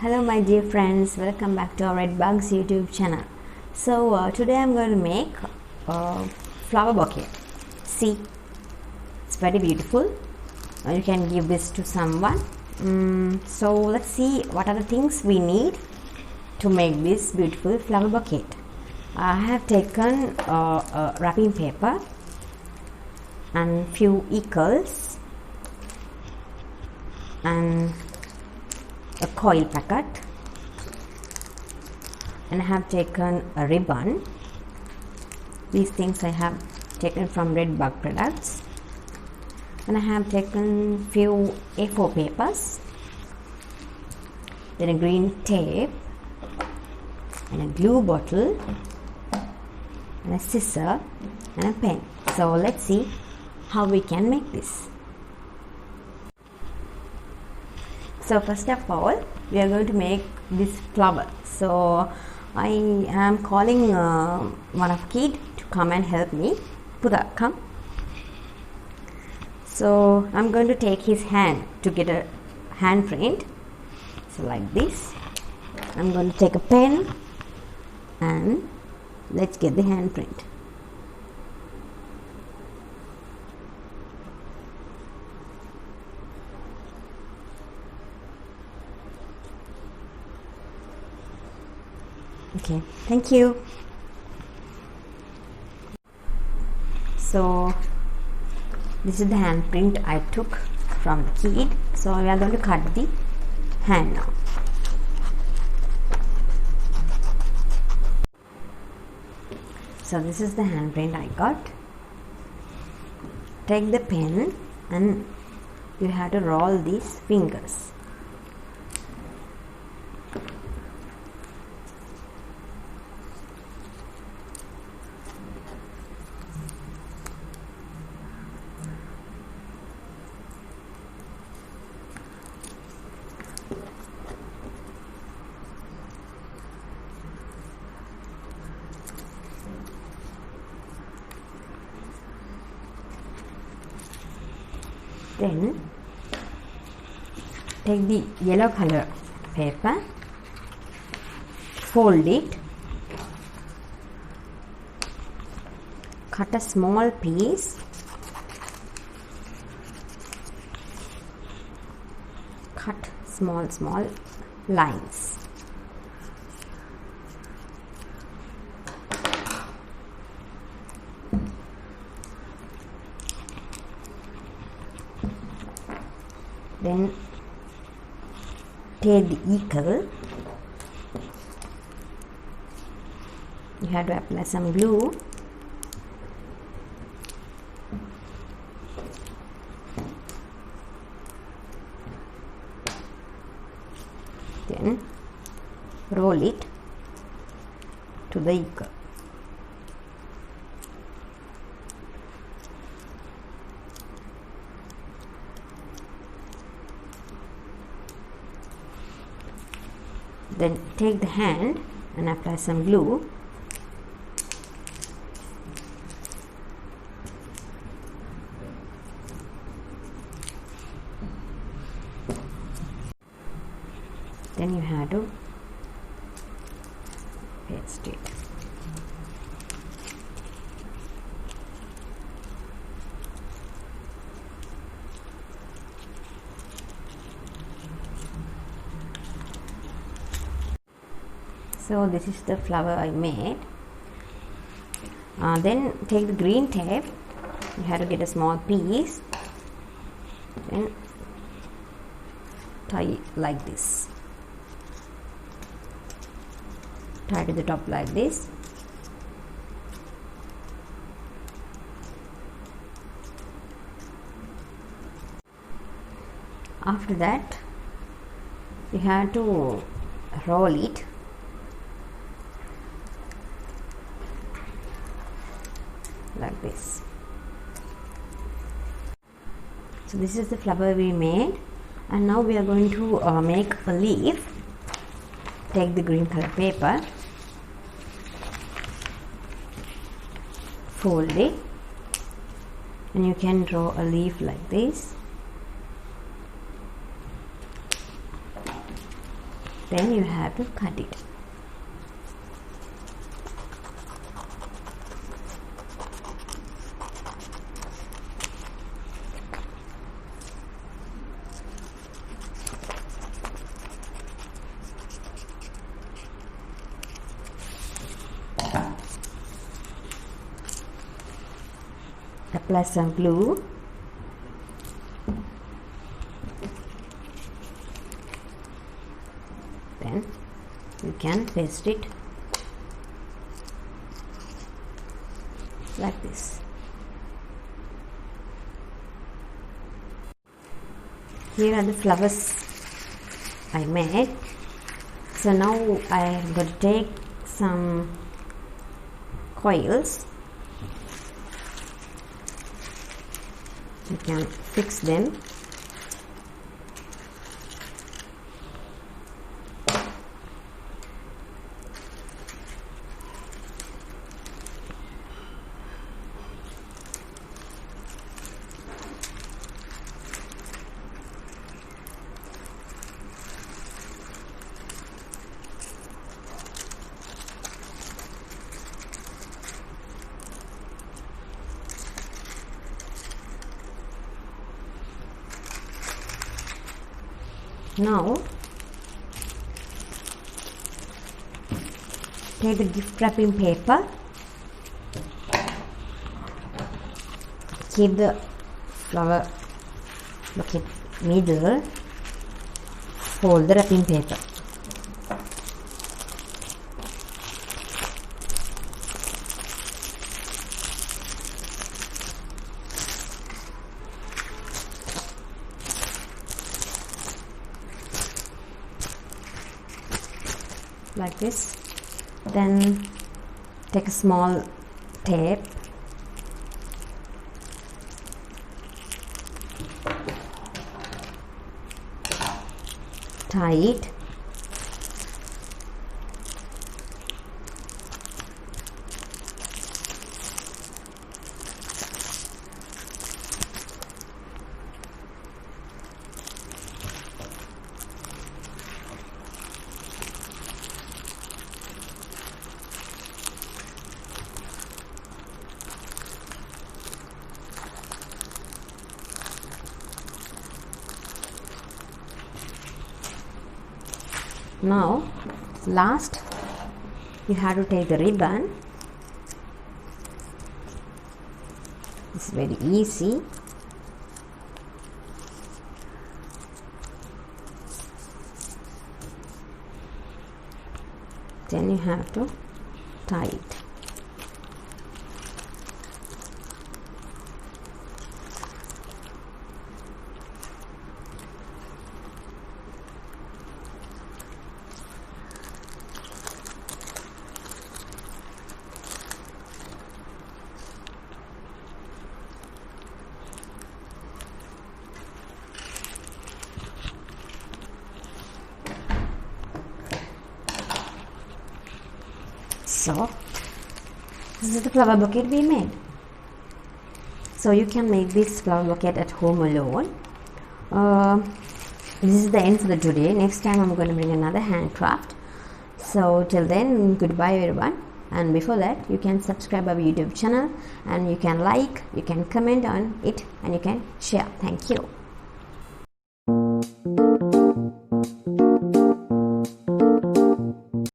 Hello my dear friends, welcome back to our Red Bugs YouTube channel. So today I'm going to make a flower bouquet. See, it's very beautiful. You can give this to someone. So let's see what are the things we need to make this beautiful flower bouquet. I have taken a wrapping paper and few equals and a coil packet, and I have taken a ribbon. These things I have taken from Red Bug products, and I have taken few A4 papers, then a green tape and a glue bottle and a scissor and a pen. So let's see how we can make this. So first of all, we are going to make this flower. So I am calling one of kid to come and help me. Puda, come. So I'm going to take his hand to get a handprint. So like this. I'm going to take a pen and let's get the handprint. Okay, thank you. So this is the handprint I took from the kid. So we are going to cut the hand now. So this is the handprint I got. Take the pen and you have to roll these fingers. Then take the yellow color paper, fold it, cut a small piece, cut small lines. Then take the eagle. You have to apply some glue. Then roll it to the eagle. Then take the hand and apply some glue. Then you have to paste it. So this is the flower I made. Then take the green tape. You have to get a small piece. Then tie it like this. Tie to the top like this. After that, you have to roll it. Like this. So this is the flower we made, and now we are going to make a leaf. Take the green color paper, fold it, and you can draw a leaf like this. then you have to cut it. Apply some glue. Then you can paste it like this. Here are the flowers I made. So now I am going to take some coils. You can fix them. Now take the gift wrapping paper, keep the flower bucket middle, fold the wrapping paper. Like this. Then take a small tape, tie it, now last you have to take the ribbon. It's very easy. Then you have to tie it. So this is the flower bouquet we made. So you can make this flower bouquet at home alone. This is the end for the today. Next time I'm going to bring another handcraft. So till then, goodbye everyone. And before that, you can subscribe our YouTube channel, and you can like, you can comment on it, and you can share. Thank you.